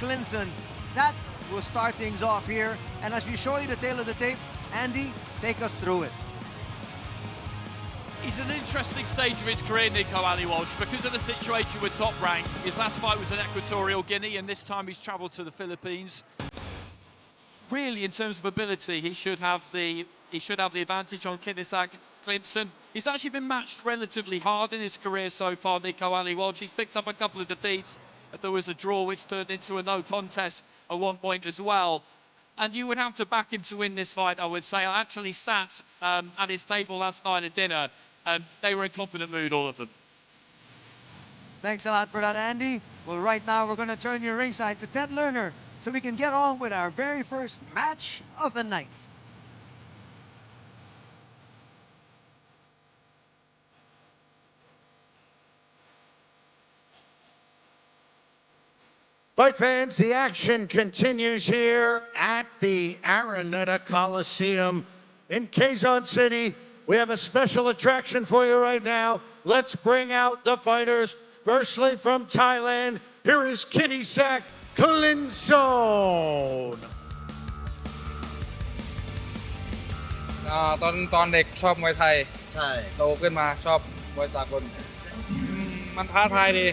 Klinson. That will start things off here. And as we show you the tail of the tape, Andy, take us through it. He's an interesting stage of his career, Nico Walsh, because of the situation with Top Rank. His last fight was in Equatorial Guinea, and this time he's travelled to the Philippines. Really, in terms of ability, he should have the advantage on Kittisak Klinson. He's actually been matched relatively hard in his career so far, Nico Walsh. He's picked up a couple of defeats. There was a draw which turned into a no contest at one point as well. And you would have to back him to win this fight, I would say. I actually sat at his table last night at dinner, and they were in confident mood, all of them. Thanks a lot for that, Andy. Well, right now we're going to turn you ringside to Ted Lerner so we can get on with our very first match of the night. Fight fans, the action continues here at the Araneta Coliseum in Quezon City. We have a special attraction for you right now. Let's bring out the fighters. Firstly, from Thailand, here is Kittisak Klinson. ตอนเด็กชอบมวยไทย ใช่ โตขึ้นมาชอบมวยสากลมันท้าทายดี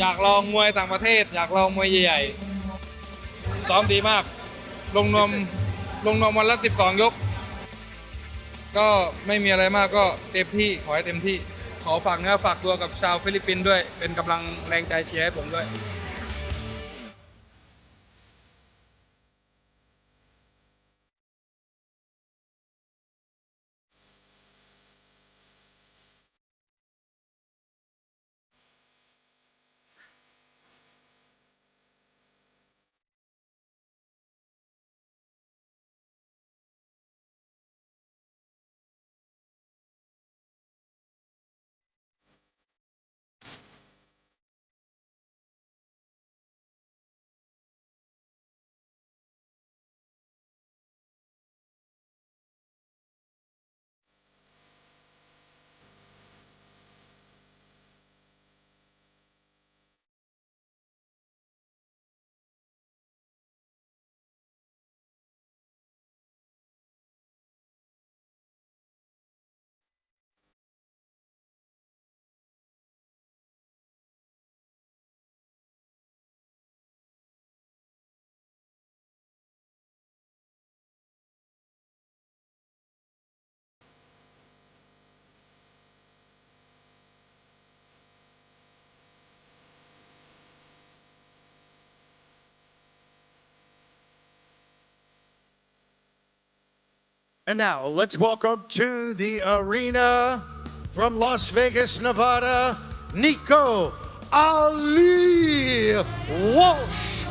อยากลองมวยต่างประเทศอยากลองมวยใหญ่ๆซ้อมดีมากลงนวมวันละ12 ยกก็ไม่มีอะไรมากก็เต็มที่ขอให้เต็มที่ขอฝากเนื้อฝากตัวกับชาวฟิลิปปินส์ด้วยเป็นกำลังแรงใจเชียร์ให้ผมด้วย And now, let's welcome to the arena from Las Vegas, Nevada, Nico Ali Walsh.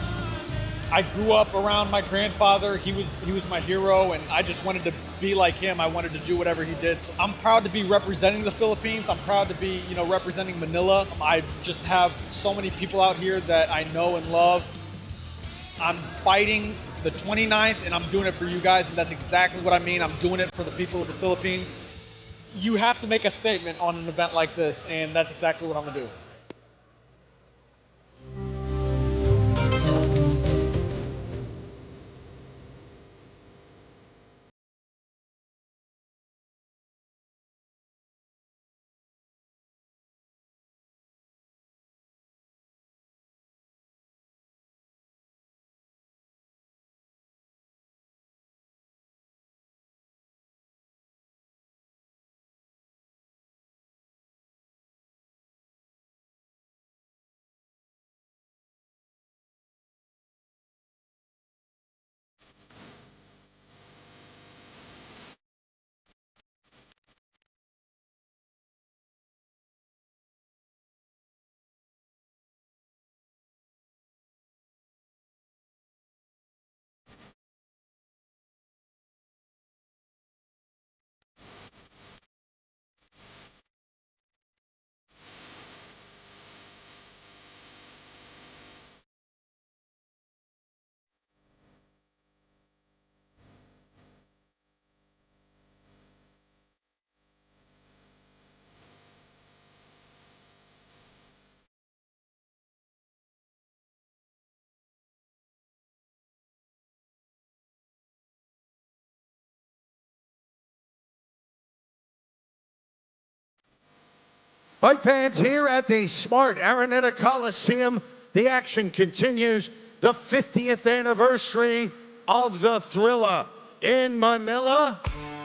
I grew up around my grandfather. He was my hero, and I just wanted to be like him. I wanted to do whatever he did. So I'm proud to be representing the Philippines. I'm proud to be, representing Manila. I just have so many people out here that I know and love. I'm fighting the 29th, and I'm doing it for you guys, and that's exactly what I mean. I'm doing it for the people of the Philippines. You have to make a statement on an event like this, and that's exactly what I'm gonna do. Fight fans, here at the smart Araneta Coliseum, the action continues. The 50th anniversary of the Thrilla in Manila.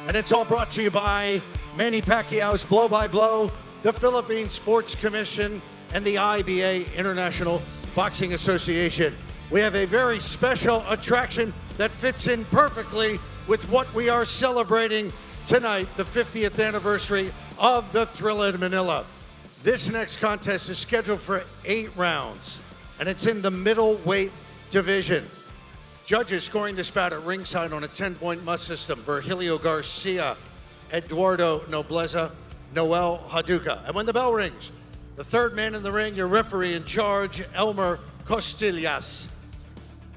And it's all brought to you by Manny Pacquiao's Blow by Blow, the Philippine Sports Commission, and the IBA, International Boxing Association. We have a very special attraction that fits in perfectly with what we are celebrating tonight, the 50th anniversary of the Thrilla in Manila. This next contest is scheduled for 8 rounds, and it's in the middleweight division. Judges scoring this bout at ringside on a 10-point must system: Virgilio Garcia, Eduardo Nobleza, Noel Haduka. And when the bell rings, the third man in the ring, your referee in charge, Elmer Costillas.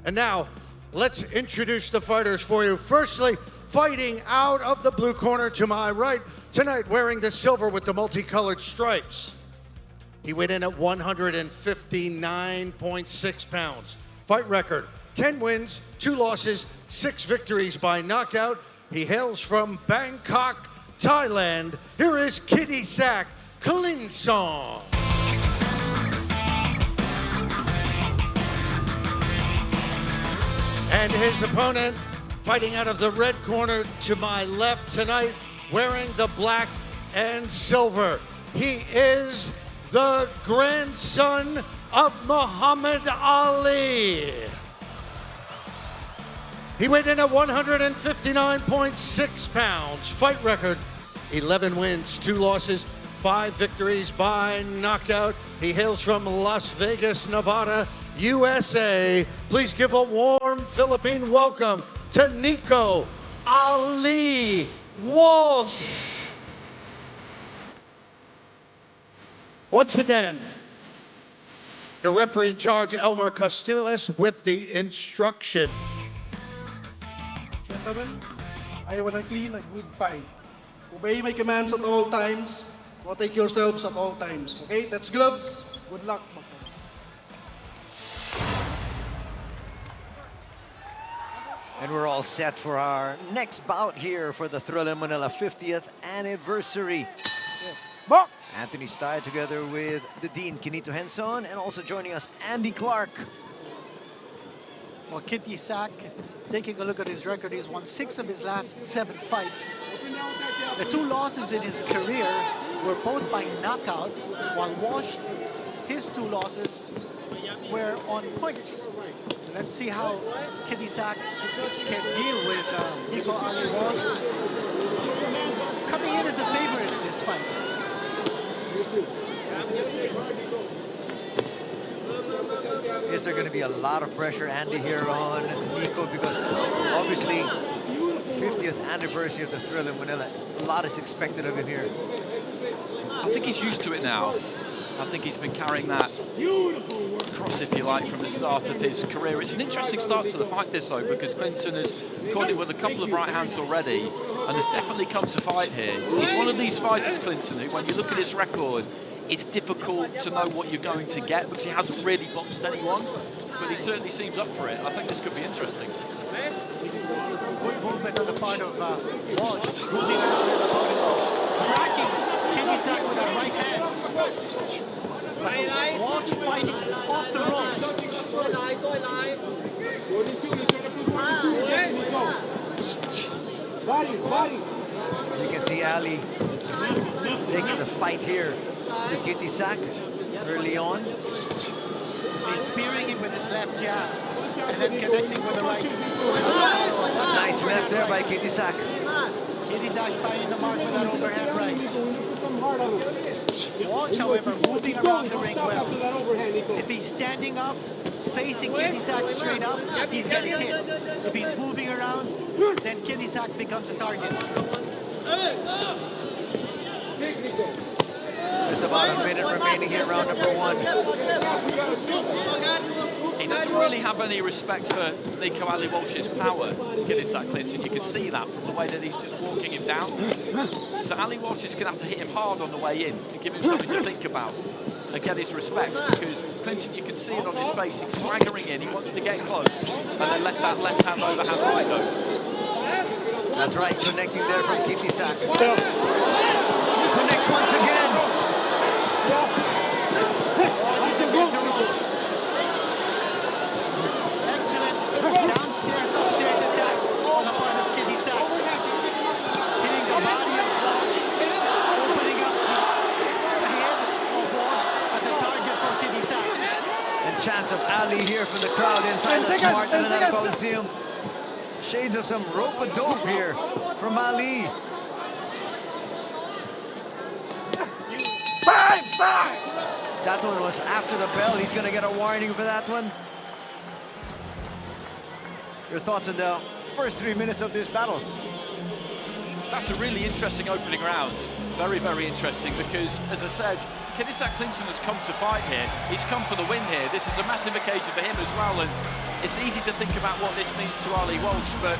And now, let's introduce the fighters for you. Firstly, fighting out of the blue corner to my right, tonight wearing the silver with the multicolored stripes. He weighed in at 159.6 pounds. Fight record, 10 wins, 2 losses, 6 victories by knockout. He hails from Bangkok, Thailand. Here is Kittisak Klinson. And his opponent, fighting out of the red corner to my left tonight, wearing the black and silver. He is the grandson of Muhammad Ali. He weighed in at 159.6 pounds. Fight record, 11 wins, 2 losses, 5 victories by knockout. He hails from Las Vegas, Nevada, USA. Please give a warm Philippine welcome to Nico Ali Walsh. Once again, the referee in charge, Elmer Costillas, with the instruction. Gentlemen, I want to clean a good fight. Obey my commands at all times. Protect yourselves at all times. Okay, that's gloves. Good luck. And we're all set for our next bout here for the Thrilla Manila 50th anniversary. Box! Anthony Steyer together with the Dean, Kenito Henson, and also joining us, Andy Clark. Well, Kittisak, taking a look at his record, he's won 6 of his last 7 fights. The 2 losses in his career were both by knockout, while Walsh, his 2 losses were on points. So let's see how Kittisak can deal with Nico Ali Walsh, coming in as a favorite in this fight. Is there going to be a lot of pressure, Andy, here on Nico? Because obviously, 50th anniversary of the Thrilla in Manila, a lot is expected of him here. I think he's used to it now. I think he's been carrying that cross, if you like, from the start of his career. It's an interesting start to the fight, this, though, because Klinson has caught him with a couple of right hands already, and has definitely come to fight here. He's one of these fighters, Klinson, who, when you look at his record, it's difficult to know what you're going to get because he hasn't really boxed anyone, but he certainly seems up for it. I think this could be interesting. Good movement on the part of Walsh, moving around his opponent, cracking Kittisak with that right hand. But Walsh fighting off the ropes. You can see Ali taking the fight here to Kittisak early on. He's spearing him with his left jab and then connecting with the right. Nice left there by Kittisak. Kittisak finding the mark with that overhand right. Walsh, however, moving around the ring well. If he's standing up, facing Kittisak straight up, he's getting hit. If he's moving around, then Kittisak becomes a target. There's about a minute remaining here, round number 1. He doesn't really have any respect for Nico Ali Walsh's power, Kittisak Klinson. You can see that from the way that he's just walking him down. So Ali Walsh is going to have to hit him hard on the way in and give him something to think about and get his respect, because Klinson, you can see it on his face, he's swaggering in, he wants to get close and then let that left hand overhand right go. That right connecting there from Kittisak. Connects once again. Just against the ropes. Excellent downstairs, upstairs attack on the part of Kittisak. Hitting the body of Walsh, opening up the head of Walsh as a target for Kittisak. And chance of Ali here from the crowd inside the smart Araneta Coliseum. Shades of some rope-a-dope here from Ali. That one was after the bell. He's going to get a warning for that one. Your thoughts on the first 3 minutes of this battle? That's a really interesting opening round. Very, very interesting because, as I said, Kittisak Klinson has come to fight here. He's come for the win here. This is a massive occasion for him as well, and it's easy to think about what this means to Ali Walsh, but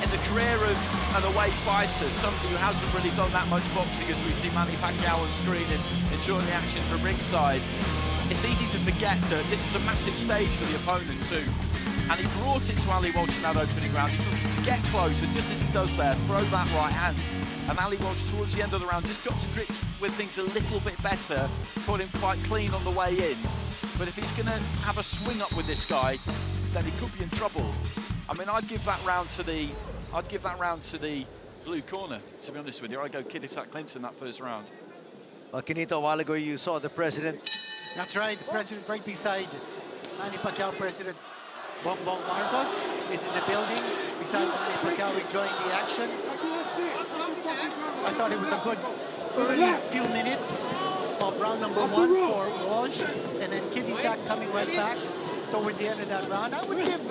in the career of an away fighter, somebody who hasn't really done that much boxing, as we see Manny Pacquiao on screen and enjoying the action from ringside, it's easy to forget that this is a massive stage for the opponent too. And he brought it to Ali Walsh in that opening round. He's looking to get close, and just as he does there, throw that right hand. And Ali Walsh, towards the end of the round, just got to grip with things a little bit better, caught him quite clean on the way in. But if he's going to have a swing up with this guy, then he could be in trouble. I mean, I'd give that round to the blue corner, to be honest with you. I'd go Kittisak Klinson that first round. Well, Kinito, a while ago you saw the president. That's right, the president right beside Manny Pacquiao, President Bongbong Marcos is in the building beside Manny Pacquiao, enjoying the action. I thought it was a good early few minutes of round number 1 for Walsh, and then Kittisak coming right back towards the end of that round. I would give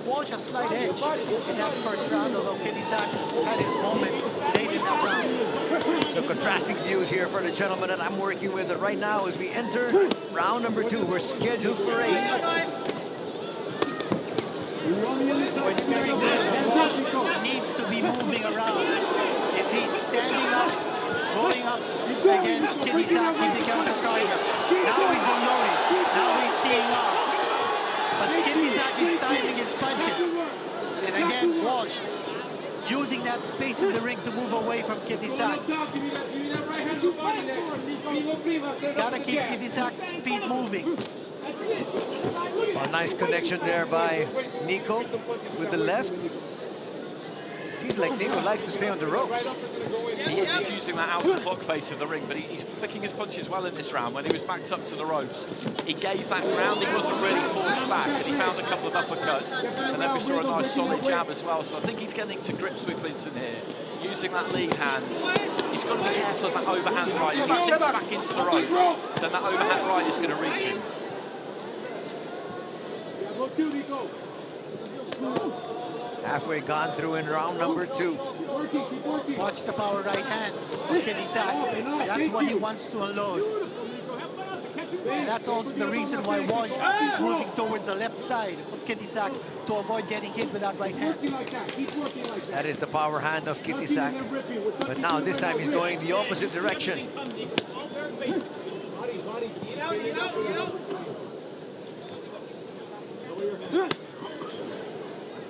Walsh a slight edge in that first round, although Kittisak had his moments late in that round. So contrasting views here for the gentleman that I'm working with right now as we enter round number 2. We're scheduled for 8. So it's very clear that Walsh needs to be moving around. If he's standing up, going up against Kittisak, he becomes a target. Now he's unloading. Now he's teeing off. But Kittisak is timing his punches. And again, Walsh using that space in the ring to move away from Kittisak. He's got to keep Kittisak's feet moving. A nice connection there by Nico with the left. Seems like Nico likes to stay on the ropes. He is, he's using that outer clock face of the ring, but he's picking his punches well in this round. When he was backed up to the ropes, he gave that ground, he wasn't really forced back, and he found a couple of uppercuts, and then we saw a nice solid jab as well. So I think he's getting to grips with Klinson here, using that lead hand. He's got to be careful of that overhand right. If he sits back into the ropes, then that overhand right is going to reach him. Halfway gone through in round number 2. Watch the power right hand of Kittisak. That's what he wants to unload. And that's also the reason why Walsh is moving towards the left side of Kittisak to avoid getting hit with that right hand. That is the power hand of Kittisak. But now this time he's going the opposite direction.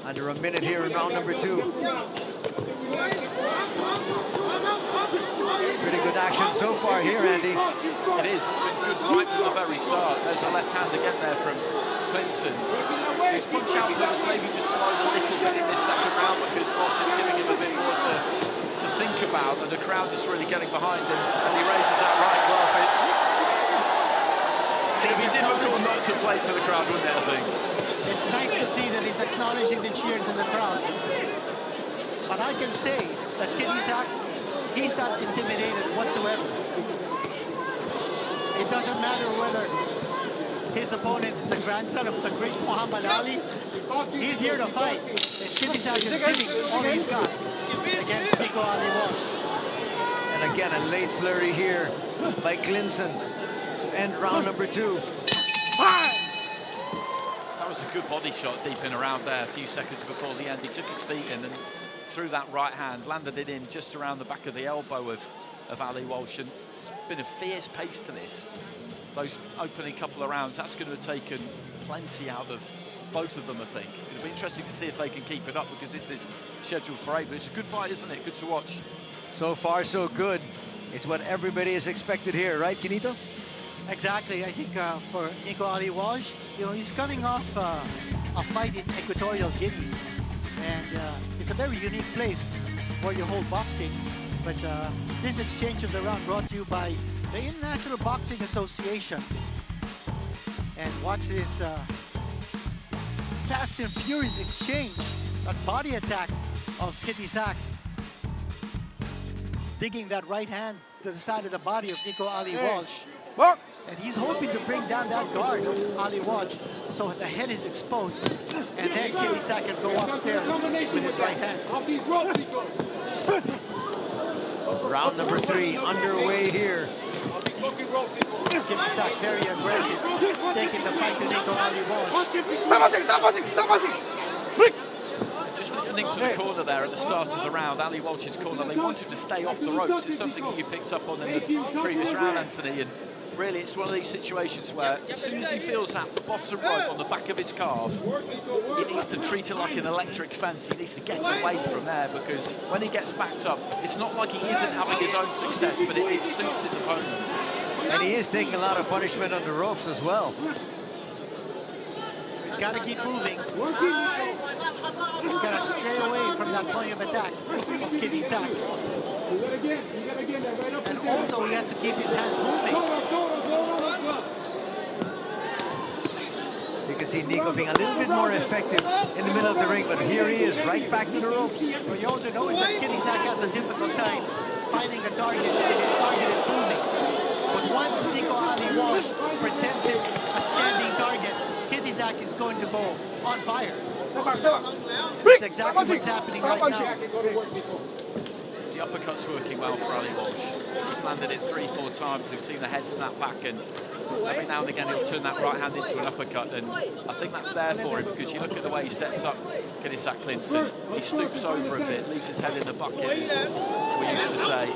Under a minute here in round number 2. Pretty good action so far here, Andy. It is, it's been good right from the very start. There's a left hand again there from Klinson, whose punch output has maybe just slowed a little bit in this second round because Walsh is giving him a bit more to think about, and the crowd just really getting behind him, and he raises that right glove. It'd be difficult not to play to the crowd, wouldn't it, I think? It's nice to see that he's acknowledging the cheers in the crowd. But I can say that Kittisak, he's not intimidated whatsoever. It doesn't matter whether his opponent is the grandson of the great Muhammad Ali. He's here to fight. And Kittisak is giving all he's got against Nico Ali Walsh. And again, a late flurry here by Klinson to end round number 2. That was a good body shot deep in around there a few seconds before the end. He took his feet in and threw that right hand, landed it in just around the back of the elbow of Ali Walsh. And it's been a fierce pace to this. Those opening couple of rounds, that's going to have taken plenty out of both of them, I think. It'll be interesting to see if they can keep it up because this is scheduled for 8. But it's a good fight, isn't it? Good to watch. So far, so good. It's what everybody is expected here, right, Kinito? Exactly. I think for Nico Ali Walsh, he's coming off a fight in Equatorial Guinea, and it's a very unique place where you hold boxing. But this exchange of the round brought to you by the International Boxing Association. And watch this fast and furious exchange, that body attack of Kittisak, digging that right hand to the side of the body of Nico Ali Walsh. And he's hoping to bring down that guard of Ali Walsh so the head is exposed, and then Kittisak can go upstairs with his right hand. Round number 3 underway here. Kittisak very aggressive, taking the fight to Nico Ali Walsh. Just listening to the corner there at the start of the round, Ali Walsh's corner, they wanted to stay off the ropes. It's something that you picked up on in the previous round, Anthony, and really it's one of these situations where as soon as he feels that bottom rope on the back of his calf, he needs to treat it like an electric fence. He needs to get away from there, because when he gets backed up, it's not like he isn't having his own success, but it suits his opponent. And he is taking a lot of punishment on the ropes as well. He's got to keep moving. He's got to stray away from that point of attack of Kittisak. And also he has to keep his hands moving. You can see Nico being a little bit more effective in the middle of the ring, but here he is, right back to the ropes. But you also notice that Kittisak has a difficult time finding a target if his target is moving. But once Nico Ali Walsh presents him a standing target, Kittisak is going to go on fire. That's exactly what's happening right now. The uppercut's working well for Ali Walsh. He's landed it 3-4 times. We've seen the head snap back, and every now and again he'll turn that right hand into an uppercut, and I think that's there for him, because you look at the way he sets up Kittisak Klinson. He stoops over a bit, leaves his head in the bucket, as we used to say,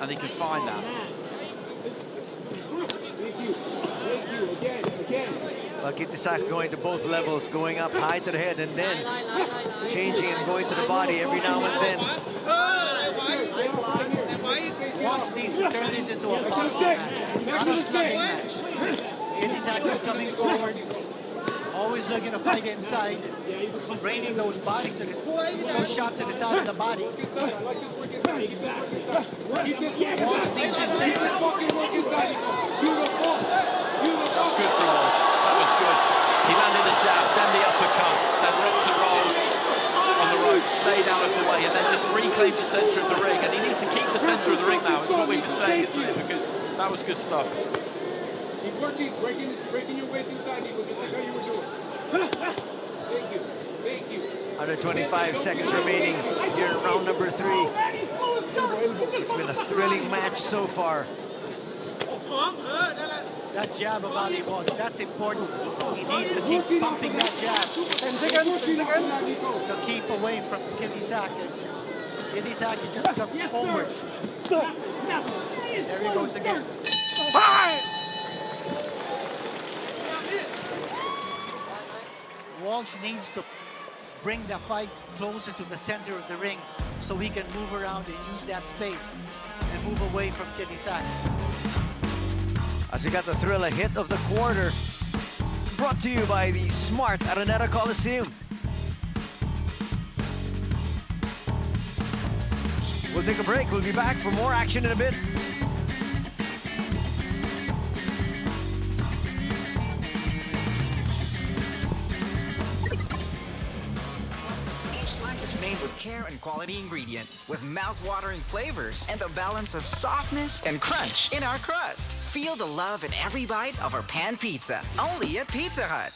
and he can find that. Well, Kittisak going to both levels, going up high to the head and then changing and going to the body every now and then. Walsh needs to turn this into a boxing match, not a slugging match. Kittisak is coming forward, always looking to fight inside, raining those bodies, those shots to the side of the body. Walsh needs his distance. That's good for Walsh. That was good. He landed the jab, then the uppercut, then rocked and rolled on the ropes, stayed out of the way, and then just reclaimed the centre of the ring. And he needs to keep the centre of the ring now. It's what we've been saying, isn't it? Because that was good stuff. Keep working, breaking your waist inside, Nico, just like how you were doing. Thank you. Thank you. Under 25 seconds remaining here in round number 3. It's been a thrilling match so far. That jab of Ali Walsh, that's important. He needs to keep pumping that jab. 10 seconds, 10 seconds. To keep away from Kittisak. Kittisak just comes forward. There he goes again. Walsh needs to bring the fight closer to the center of the ring so he can move around and use that space and move away from Kittisak. As we got the Thrilla hit of the quarter, brought to you by the smart Araneta Coliseum. We'll take a break. We'll be back for more action in a bit. Is made with care and quality ingredients, with mouth-watering flavors and the balance of softness and crunch in our crust. Feel the love in every bite of our pan pizza, only at Pizza Hut.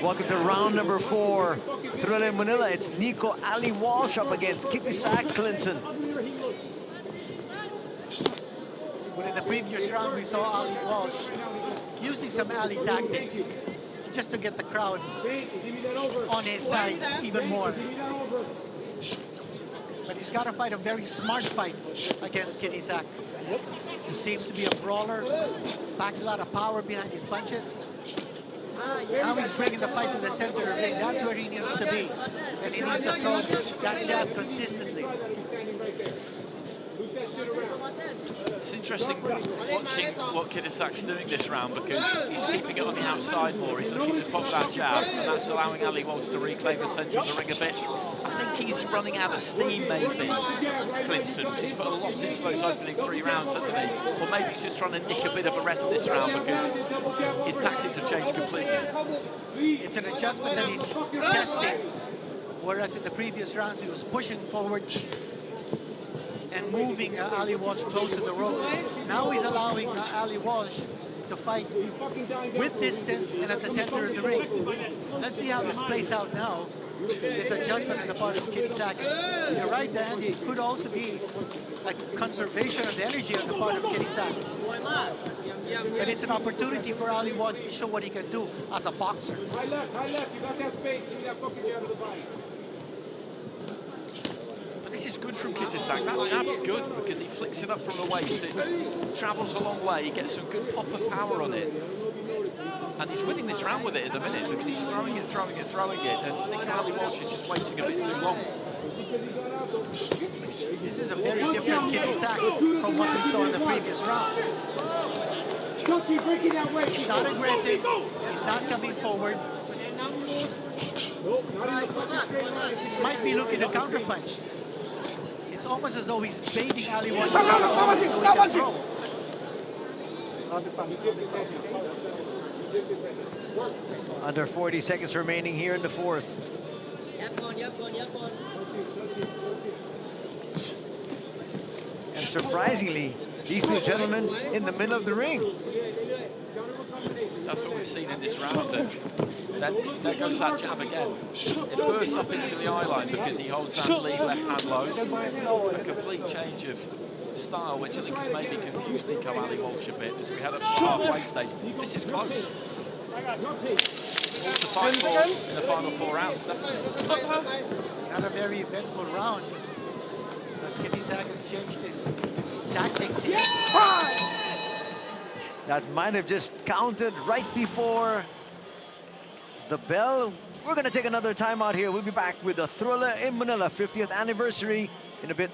Welcome to round number 4. Thrilla in Manila. It's Nico Ali Walsh up against Kittisak Klinson. But in the previous round, we saw Ali Walsh using some Ali tactics just to get the crowd on his side even more. but he's got to fight a very smart fight against Kittisak, who seems to be a brawler, packs a lot of power behind his punches. Now he's bringing the fight to the center of the ring. That's where he needs to be. And he needs to throw that jab consistently. It's interesting watching what Kittisak's doing this round because he's keeping it on the outside more. He's looking to pop that jab, and that's allowing Ali Walsh to reclaim the centre of the ring a bit. I think he's running out of steam, maybe, Klinson, because he's put a lot into those opening 3 rounds, hasn't he? Or maybe he's just trying to nick a bit of a rest this round because his tactics have changed completely. It's an adjustment that he's testing, whereas in the previous rounds he was pushing forward and moving Ali Walsh close to the ropes. Now he's allowing Ali Walsh to fight with distance and at the center of the ring. Let's see how this plays out now. This adjustment on the part of Kittisak. You're right, Andy. It could also be like conservation of the energy on the part of Kittisak. But it's an opportunity for Ali Walsh to show what he can do as a boxer. High left. You got that space. Give me that fucking jab to the body. This is good from Kittisak. That jab's good because he flicks it up from the waist. It travels a long way. He gets some good pop and power on it. And he's winning this round with it at the minute because he's throwing it. And Nico Ali Walsh is just waiting a bit too long. This is a very different Kittisak from what we saw in the previous rounds. He's not aggressive. He's not coming forward. He might be looking to counterpunch. It's almost as though he's baiting Ali Walsh so he can throw. Under 40 seconds remaining here in the 4th. And surprisingly, these two gentlemen in the middle of the ring. That's what we've seen in this round. And there goes that jab again. It bursts up into the eye line because he holds that lead left hand low. A complete change of style, which I think has maybe confused Nico Ali Walsh a bit as we head up to the halfway stage. This is close. To fight for in the final 4 rounds, definitely. Not a very eventful round, as Kittisak has changed his tactics here. That might have just counted right before the bell. We're going to take another timeout here. We'll be back with the Thrilla in Manila 50th anniversary in a bit.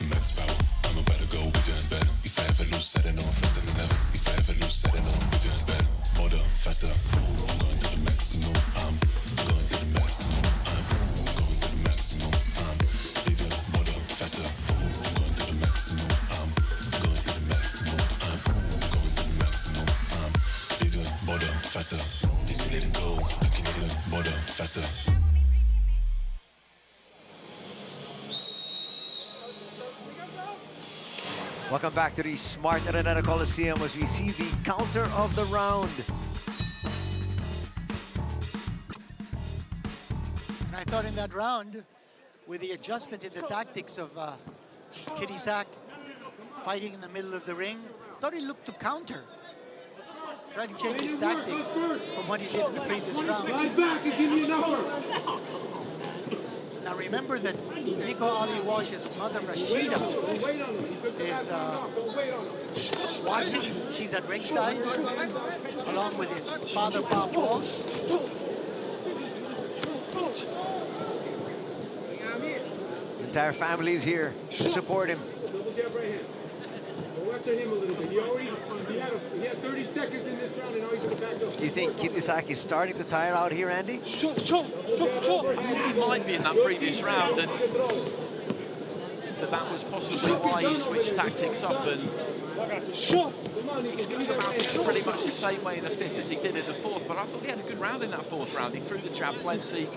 Max power, I'm about to go, we're doing better. If I ever lose, setting on faster than ever. If I ever lose, setting on, we're doing better. Harder, faster. I'm going to the maximum. I'm going to the maximum. I'm going to the maximum. I'm bigger, harder, faster. I'm going to the maximum. I'm going to the maximum. I'm going to the maximum. I'm bigger, harder, faster. This is letting go. I can get it, harder, faster. Welcome back to the Smart Araneta Coliseum as we see the counter of the round. And I thought in that round, with the adjustment in the tactics of Kittisak fighting in the middle of the ring, I thought he looked to counter. Tried to change his tactics from what he did in the previous rounds. Now remember that Nico Ali Walsh's mother, Rashida, is watching. She's at ringside, along with his father, Bob Walsh. The entire family is here to support him. Do you think Kittisak is starting to tire out here, Andy? I think he might be in that previous round, and that was possibly why he switched tactics up, and he's going about things pretty much the same way in the 5th as he did in the 4th, but I thought he had a good round in that 4th round. He threw the jab plenty,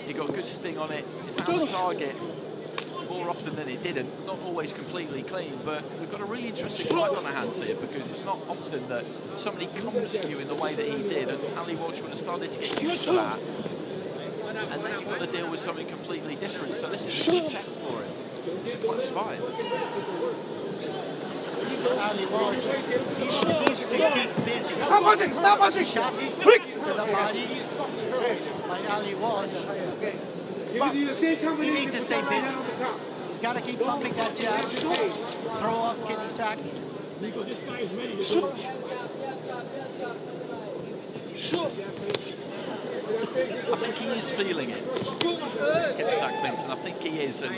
he got a good sting on it, he found the target more often than it didn't, not always completely clean, but we've got a really interesting fight on our hands here because it's not often that somebody comes at you in the way that he did, and Ali Walsh would have started to get used to that, and then you've got to deal with something completely different, so this is a good test for him. It's a close fight. For Ali Walsh. He needs to keep busy. Stop punching! Stop punching! Shot Quick! to the body by Ali Walsh. Okay. He needs to stay busy. He's got to keep pumping that jab. Throw off Kittisak. Nico, this guy is ready to go. I think he is feeling it. Kittisak Klinson, I think he is. And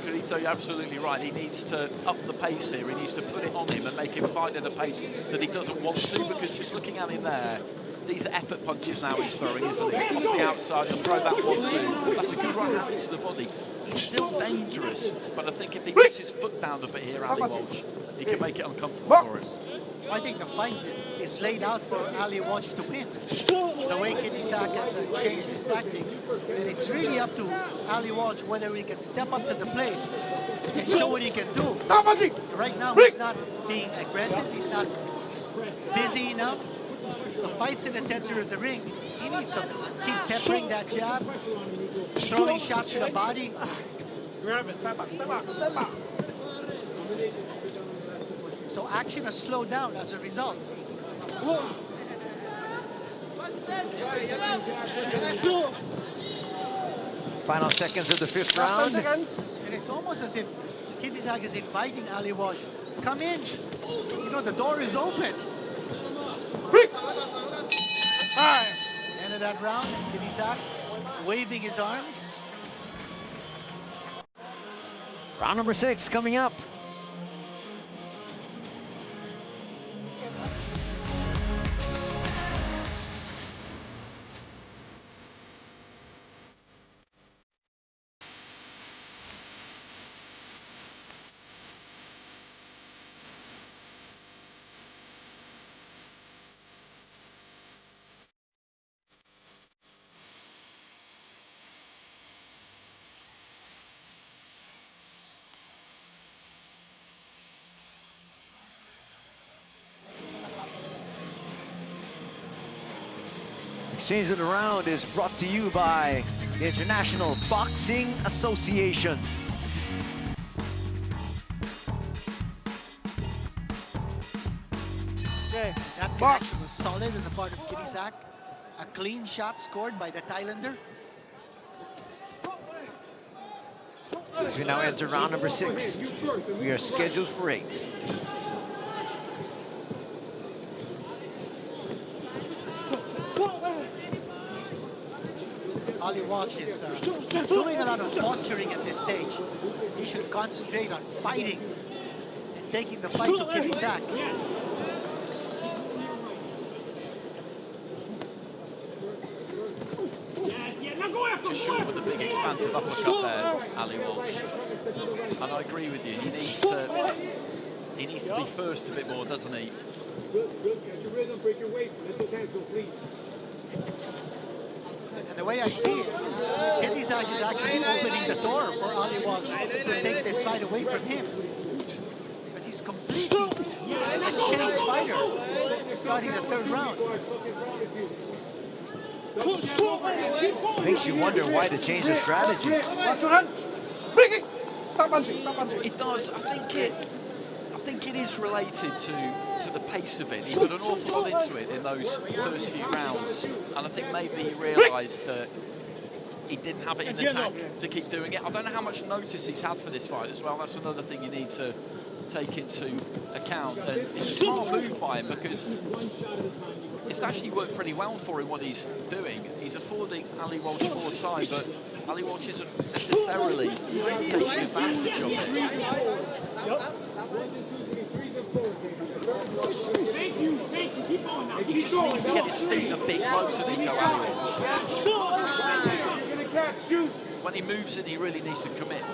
Carlito, you're absolutely right. He needs to up the pace here. He needs to put it on him and make him fight at a pace that he doesn't want to, because just looking at him there, these are effort punches now he's throwing, isn't he? Off the outside, he'll throw that 1-2. That's a good right hand into the body. He's still dangerous, but I think if he puts his foot down a bit here, Ali Walsh, he can make it uncomfortable for us. I think the fight is laid out for Ali Walsh to win. The way Kittisak has changed his tactics, and it's really up to Ali Walsh whether he can step up to the plate and show what he can do. Right now, he's not being aggressive. He's not busy enough. The fight's in the center of the ring. He needs to keep peppering that jab, throwing shots to the body. Grab it. Step back. Step back. Step back. So action has slowed down as a result. Final seconds of the 5th round. And it's almost as if Kittisak is inviting Ali Walsh. Come in. You know, the door is open. End of that round, Kittisak waving his arms. Round number 6 coming up. Exchange of the round is brought to you by the International Boxing Association. Okay, that connection was solid on the part of Kittisak. A clean shot scored by the Thailander. As we now enter round number 6, we are scheduled for 8. Ali Walsh is doing a lot of posturing at this stage. He should concentrate on fighting and taking the fight to Kittisak. Just short with a big expansive uppercut there, Ali Walsh. And I agree with you. He needs to be first a bit more, doesn't he? Get your rhythm, break your waist. Let those hands go, please. And the way I see it, Kittisak is actually opening the door for Ali Walsh to take this fight away from him. Because he's completely a changed fighter starting the 3rd round. Makes you wonder why to change the strategy. Watch your hand. Break it. Stop punching. Stop punching. It does. I think it is related to the pace of it. He put an awful lot into it in those first few rounds, and I think maybe he realised that he didn't have it in the tank to keep doing it. I don't know how much notice he's had for this fight as well. That's another thing you need to take into account. And it's a smart move by him, because it's actually worked pretty well for him what he's doing. He's affording Ali Walsh more time, but Ali Walsh isn't necessarily taking advantage of it. He just needs to get his feet a bit closer, Nico, Ali Walsh. When he moves in, he really needs to commit.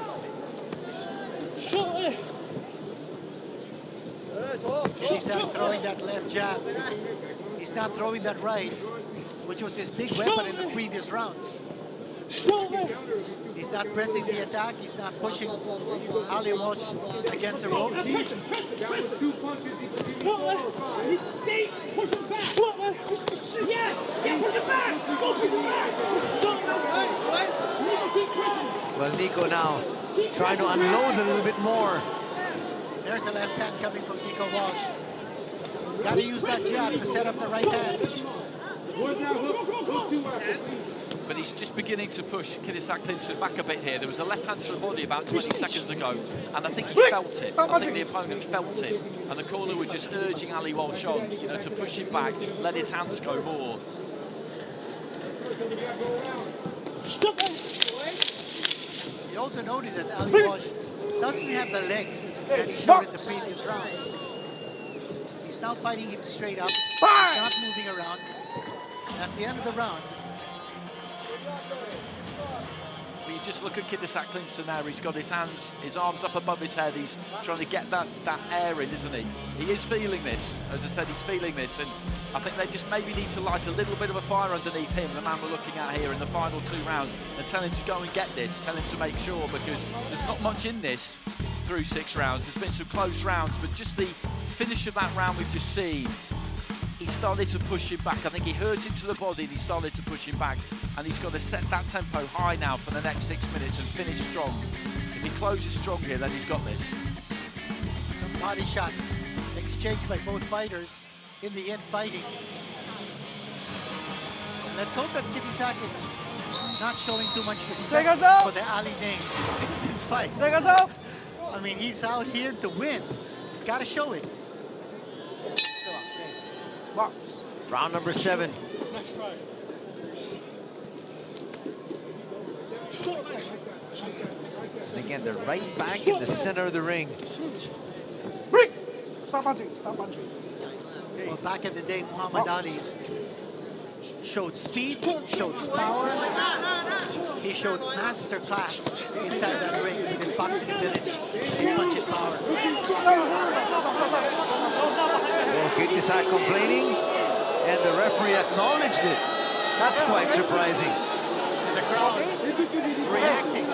Kittisak throwing that left jab. He's not throwing that right, which was his big weapon in the previous rounds. He's not pressing the attack. He's not pushing Ali Walsh against the ropes. Well, Nico now trying to unload a little bit more. There there's a left hand coming from Nico Walsh. He's got to use that jab to set up the right hand. But he's just beginning to push Kittisak Klinson back a bit here. There was a left hand to the body about 20 seconds ago, and I think he felt it. I think the opponent felt it, and the corner were just urging Ali Walsh on, you know, to push him back, let his hands go more. You also notice that Ali Walsh doesn't have the legs that he showed in the previous rounds. He's now fighting him straight up. He's not moving around. That's the end of the round. But you just look at Kittisak Klinson there. He's got his hands, his arms up above his head. He's trying to get that air in, isn't he? He is feeling this. As I said, he's feeling this. And I think they just maybe need to light a little bit of a fire underneath him, the man we're looking at here in the final 2 rounds, and tell him to go and get this, tell him to make sure, because there's not much in this through 6 rounds. There's been some close rounds, but just the finish of that round we've just seen, he started to push him back. I think he hurt him to the body and he started to push him back, and he's got to set that tempo high now for the next 6 minutes and finish strong. If he closes strong here, then he's got this. Some body shots exchanged by both fighters in the end fighting. Let's hope that Kittisak is not showing too much respect for the Ali name in this fight. I mean, he's out here to win. He's got to show it. Box. Round number 7. And again, they're right back in the center of the ring. Stop punching, stop punching. Well, back in the day, Muhammad Ali showed speed, showed power. He showed master class inside that ring with his boxing ability, his punching power. Well, Kittisak complaining, and the referee acknowledged it. That's quite surprising. And the crowd reacting.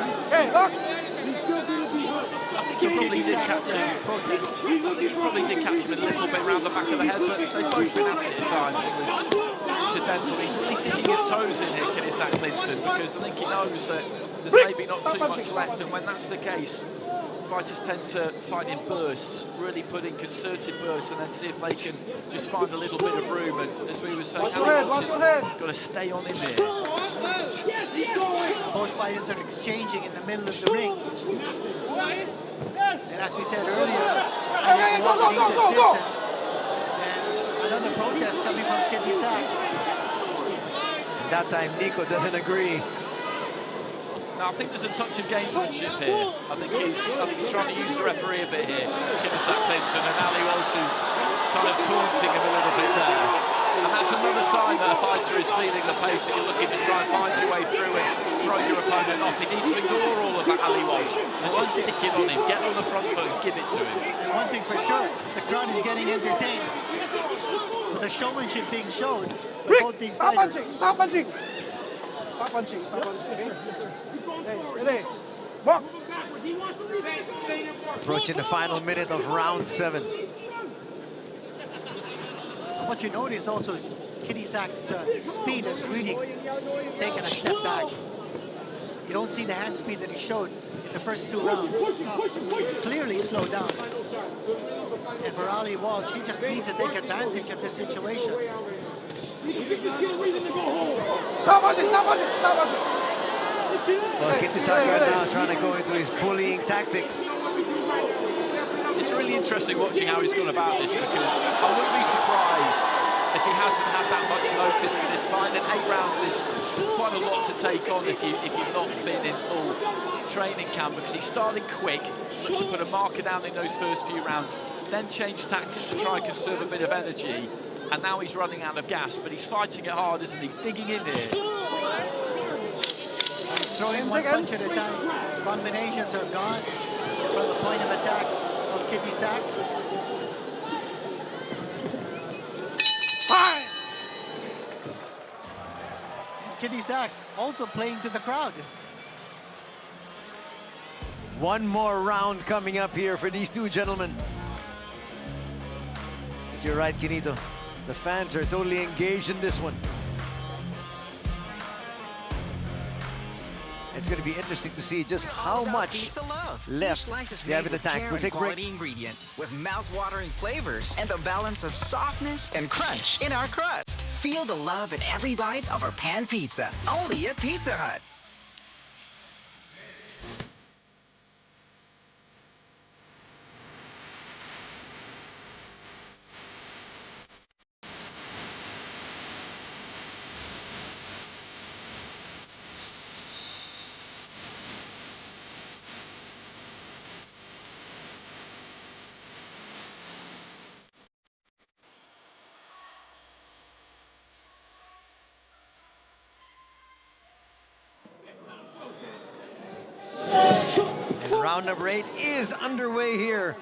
I think he probably did catch him. Protest. I think he probably did catch him a little bit around the back of the head, but they've both been at it at times. It was accidental. He's really digging his toes in here, Kittisak Klinson, because I think he knows that there's maybe not too much left, and when that's the case, fighters tend to fight in bursts, really put in concerted bursts, and then see if they can just find a little bit of room. And as we were saying, Ali Walsh has got to stay on in there. Both fighters are exchanging in the middle of the ring. And as we said earlier, Ali Walsh needs his distance. And another protest coming from Kittisak. And that time, Nico doesn't agree. Now, I think there's a touch of gamesmanship here. I think he's trying to use the referee a bit here, Kittisak Klinson, and Ali Walsh is kind of taunting him a little bit there. And that's another sign that a fighter is feeling the pace, and you're looking to try and find your way through and throw your opponent off. He needs to ignore all of that, Ali Walsh, and just stick it on him, get on the front foot and give it to him. And one thing for sure, the crowd is getting entertained with the showmanship being showed by both these fighters. Stop punching! Stop punching, stop punching, okay? Ready? Box! Approaching the final minute of round 7. What you notice also is Kittisak's speed has really taken a step back. You don't see the hand speed that he showed in the first 2 rounds. He's clearly slowed down. And for Ali Walsh, he just needs to take advantage of this situation. Stop punching, stop punching, stop punching! Well, Kittisak right now is trying to go into his bullying tactics. It's really interesting watching how he's gone about this, because I wouldn't be surprised if he hasn't had that much notice for this fight. And 8 rounds is quite a lot to take on if you've not been in full training camp, because he started quick to put a marker down in those first few rounds, then changed tactics to try and conserve a bit of energy, and now he's running out of gas, but he's fighting it hard, isn't he? He's digging in here. He's throwing one punch at a time. Combinations are gone from the point of attack of Kittisak. Fine! Kittisak also playing to the crowd. One more round coming up here for these 2 gentlemen. But you're right, Kinito. The fans are totally engaged in this one. And it's going to be interesting to see just how much Pizza love. left Slices they have made in the with tank. care We'll and take a break. quality ingredients with mouth-watering flavors and the balance of softness and crunch in our crust. Feel the love in every bite of our pan pizza, only at Pizza Hut. And round number 8 is underway here.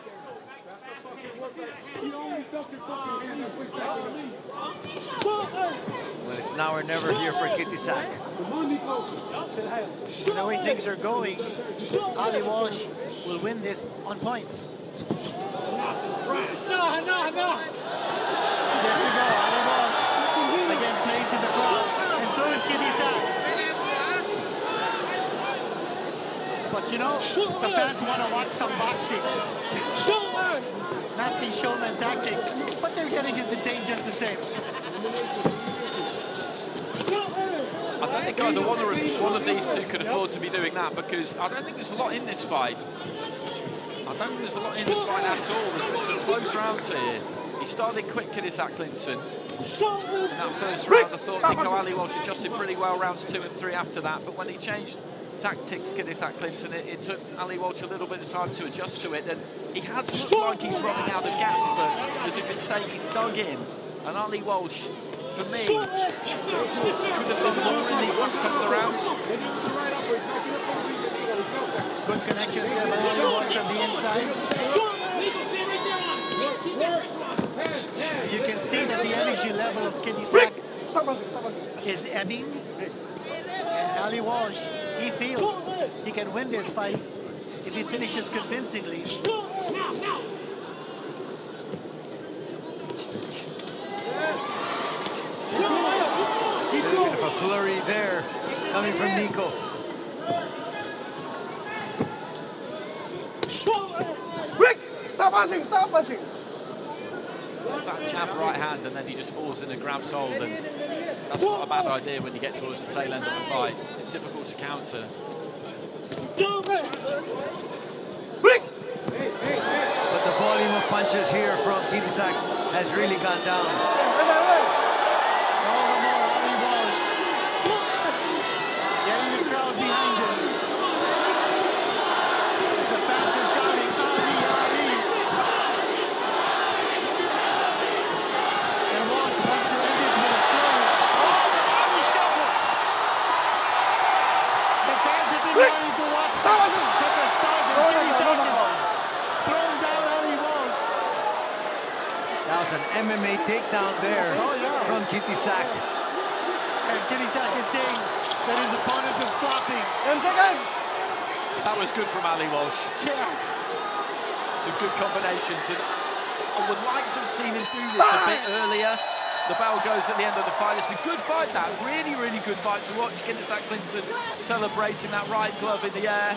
Well, it's now or never here for Kittisak. The way things are going, Ali Walsh will win this on points. There you go, Ali Walsh. Again, playing to the crowd. And so is Kittisak. But you know, the fans want to watch some boxing. Not these showman tactics, but they're getting entertained just the same. I don't think either one of these two could afford to be doing that, because I don't think there's a lot in this fight. I don't think there's a lot in this fight at all. There's been some close rounds here. He started quick, Kittisak Klinson. In that first round, I thought Nico Ali Walsh adjusted pretty well rounds 2 and 3 after that, but when he changed tactics, Kittisak Klinson, it took Ali Walsh a little bit of time to adjust to it, and he has looked like he's running out of gas, but as we've been saying, he's dug in, and Ali Walsh, for me, could have done more in these last couple of rounds. Good connections there by Ali Walsh from the inside. You can see that the energy level of Kittisak is ebbing, and Ali Walsh, he feels he can win this fight if he finishes convincingly. A little bit of a flurry there coming from Nico. Stop punching! That's that jab right hand, and then he just falls in and grabs hold, and that's not a bad idea when you get towards the tail end of the fight. It's difficult to counter. But the volume of punches here from Kittisak has really gone down. All the more Ali Walsh getting the crowd behind him. The fans are shouting, Ali, Ali. And Walsh wants to end this with a flow. Oh, the Ali shuffle! The fans have been wanting to watch that from the start. And Kittisak has thrown down Ali Walsh. That was an MMA takedown there from Kittisak. And Kittisak is saying that his opponent is flopping. 10 seconds! That was good from Ali Walsh. Yeah. Some good combinations, and I would like to have seen him do this a bit earlier. The bell goes at the end of the fight. It's a good fight, that. Really, really good fight to watch. Kittisak Klinson celebrating that right glove in the air.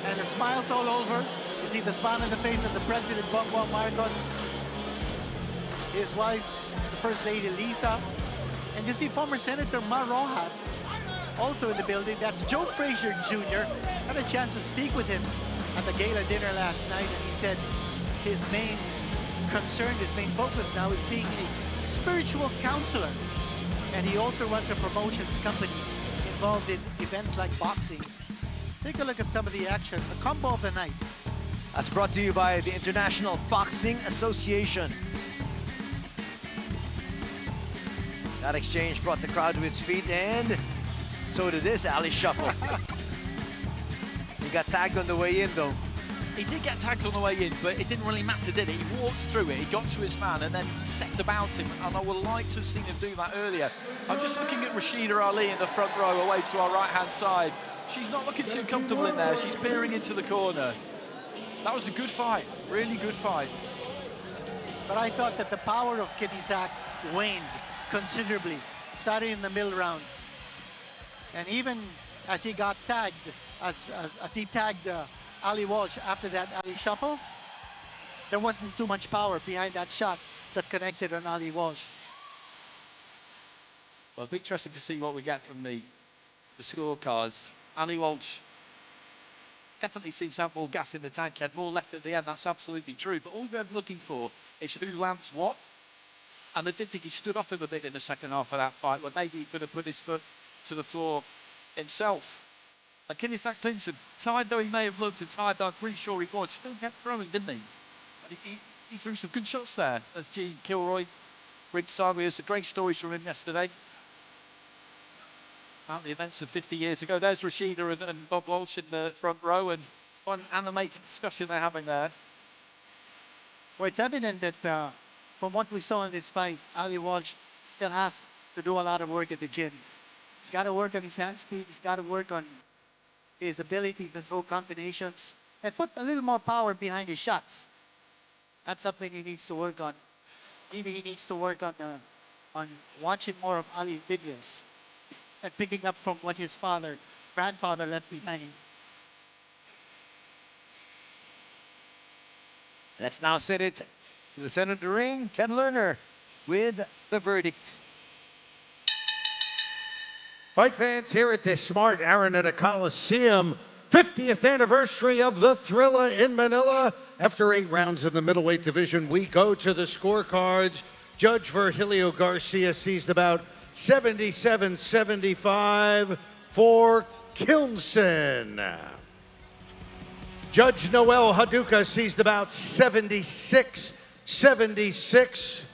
And the smile's all over. You see the smile on the face of the president, Bongbong Marcos, his wife, the First Lady Lisa, and you see former Senator Mar Rojas also in the building. That's Joe Frazier Jr. Had a chance to speak with him at the gala dinner last night, and he said his main concern, his main focus now is being a spiritual counselor. And he also runs a promotions company involved in events like boxing. Take a look at some of the action, the combo of the night. That's brought to you by the International Boxing Association. That exchange brought the crowd to its feet, and so did this Ali shuffle. He got tagged on the way in, though. He did get tagged on the way in, but it didn't really matter, did it? He walked through it, he got to his man, and then set about him, and I would like to have seen him do that earlier. I'm just looking at Rashida Ali in the front row away to our right-hand side. She's not looking too comfortable in there. She's peering into the corner. That was a good fight, really good fight. But I thought that the power of Kittisak waned considerably, starting in the middle rounds. And even as he got tagged, as he tagged Ali Walsh after that Ali shuffle. There wasn't too much power behind that shot that connected on Ali Walsh. Well, it's interesting to see what we get from the scorecards. Ali Walsh definitely seems to have more gas in the tank, had more left at the end, that's absolutely true. But all we're looking for is who lands what. And I did think he stood off him a bit in the second half of that fight, where maybe he could have put his foot to the floor himself. And Kittisak Klinson, tired though he may have looked, and tired though I'm pretty sure he was, still kept throwing, didn't he? And he threw some good shots there. As Gene Kilroy ringside, we had some great stories from him yesterday about the events of 50 years ago. There's Rashida and Bob Walsh in the front row, and what an animated discussion they're having there. Well, it's evident that from what we saw in this fight, Ali Walsh still has to do a lot of work at the gym. He's got to work on his hand speed, he's got to work on his ability to throw combinations, and put a little more power behind his shots. That's something he needs to work on. Maybe he needs to work on watching more of Ali videos and picking up from what his grandfather left behind. Let's now send it to the center of the ring. Ted Lerner with the verdict. Fight fans, here at the smart Araneta Coliseum, 50th anniversary of the Thrilla in Manila. After 8 rounds in the middleweight division, we go to the scorecards. Judge Virgilio Garcia sees about 77-75 for Klinson. Judge Noel Haduka sees about 76-76.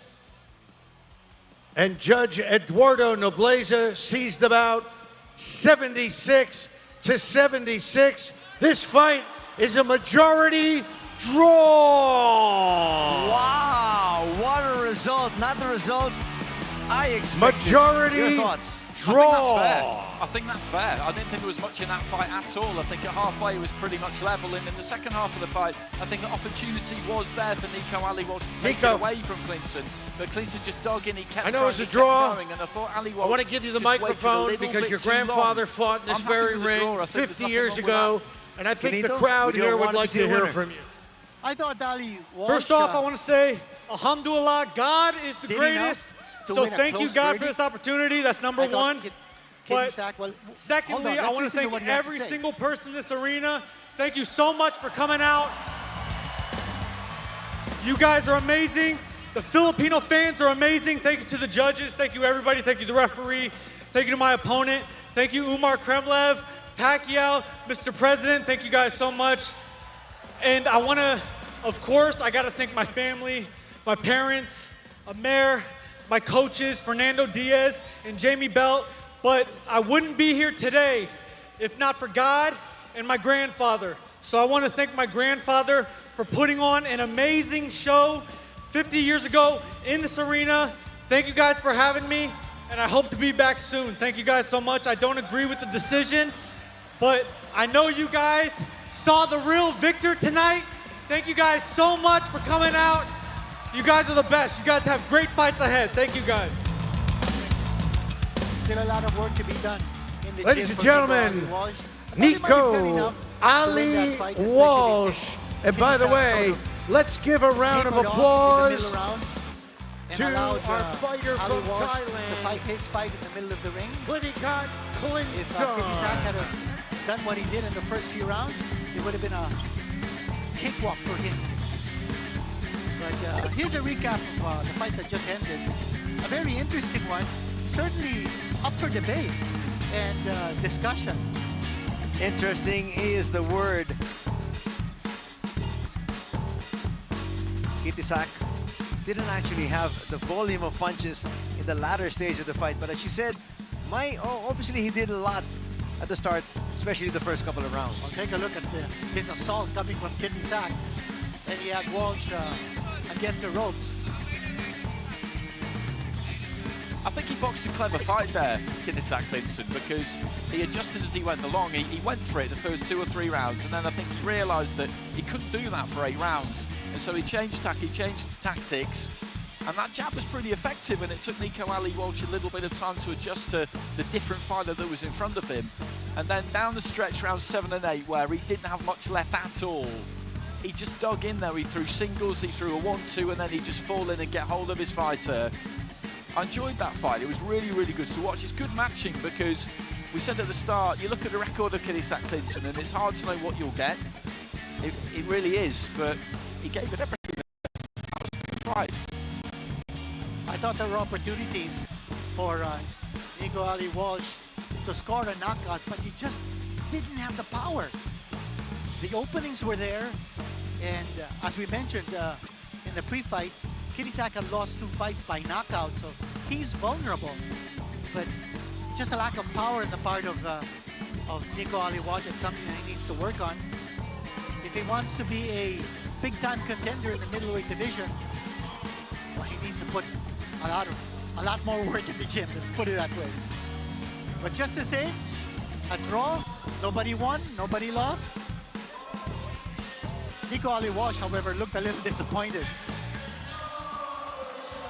And Judge Eduardo Nobleza sees about 76-76. This fight is a majority draw. Wow, what a result. Not the result I expected. Majority Your thoughts? draw. I think that's fair. I didn't think there was much in that fight at all. I think at halfway it was pretty much level. And in the second half of the fight, I think the opportunity was there for Nico Ali Walsh to take it away from Klinson. But Klinson just dug in, he kept I know throwing, it's a draw. and I thought Ali Walsh I want to give you the just microphone waited a little because bit your too grandfather long. fought in this I'm happy very with the ring draw. I think there's 50 nothing years wrong with ago. And I think the Benito, crowd would you here want would to like see to a hear winner? from you. I thought Ali Walsh... First off, I want to say, alhamdulillah, God is the greatest. So thank you, God, for this opportunity. That's number one. But secondly, I want to thank every single person in this arena. Thank you so much for coming out. You guys are amazing. The Filipino fans are amazing. Thank you to the judges. Thank you, everybody. Thank you, the referee. Thank you to my opponent. Thank you, Umar Kremlev, Pacquiao, Mr. President. Thank you guys so much. And I want to, of course, I got to thank my family, my parents, Amer, my coaches, Fernando Diaz and Jamie Belt. But I wouldn't be here today if not for God and my grandfather. So I want to thank my grandfather for putting on an amazing show 50 years ago in this arena. Thank you guys for having me, and I hope to be back soon. Thank you guys so much. I don't agree with the decision, but I know you guys saw the real victor tonight. Thank you guys so much for coming out. You guys are the best. You guys have great fights ahead. Thank you guys. Still a lot of work to be done in the Ladies gym and for gentlemen, Nico Ali Walsh. And by the way, let's give a round of applause to our fighter from Thailand. To fight his fight in the middle of the ring. Kittisak Klinson. If Kittisak had done what he did in the first few rounds, it would have been a cakewalk for him. But here's a recap of the fight that just ended. A very interesting one. Certainly up for debate and discussion. Interesting is the word. Kittisak didn't actually have the volume of punches in the latter stage of the fight, but as you said, obviously he did a lot at the start, especially the first couple of rounds. Well, take a look at his assault coming from Kittisak, and he had Walsh against the ropes. I think he boxed a clever fight there, Kittisak Klinson, because he adjusted as he went along. He went for it the first 2 or 3 rounds, and then I think he realised that he couldn't do that for 8 rounds. And so he changed tactics, and that jab was pretty effective, and it took Nico Ali Walsh a little bit of time to adjust to the different fighter that was in front of him. And then down the stretch round 7 and 8, where he didn't have much left at all, he just dug in there. He threw singles, he threw a 1-2, and then he just fall in and get hold of his fighter. I enjoyed that fight. It was really, really good to watch. It's good matching because we said at the start, you look at the record of Kittisak Klinson and it's hard to know what you'll get. It really is, but he gave it everything. That was a good fight. I thought there were opportunities for Nico Ali Walsh to score a knockout, but he just didn't have the power. The openings were there, and as we mentioned in the pre-fight, Kittisak had lost 2 fights by knockout, so he's vulnerable. But just a lack of power in the part of Nico Ali Walsh, it's something that he needs to work on. If he wants to be a big-time contender in the middleweight division, well, he needs to put a lot more work in the gym, let's put it that way. But just the same, a draw, nobody won, nobody lost. Nico Ali Walsh, however, looked a little disappointed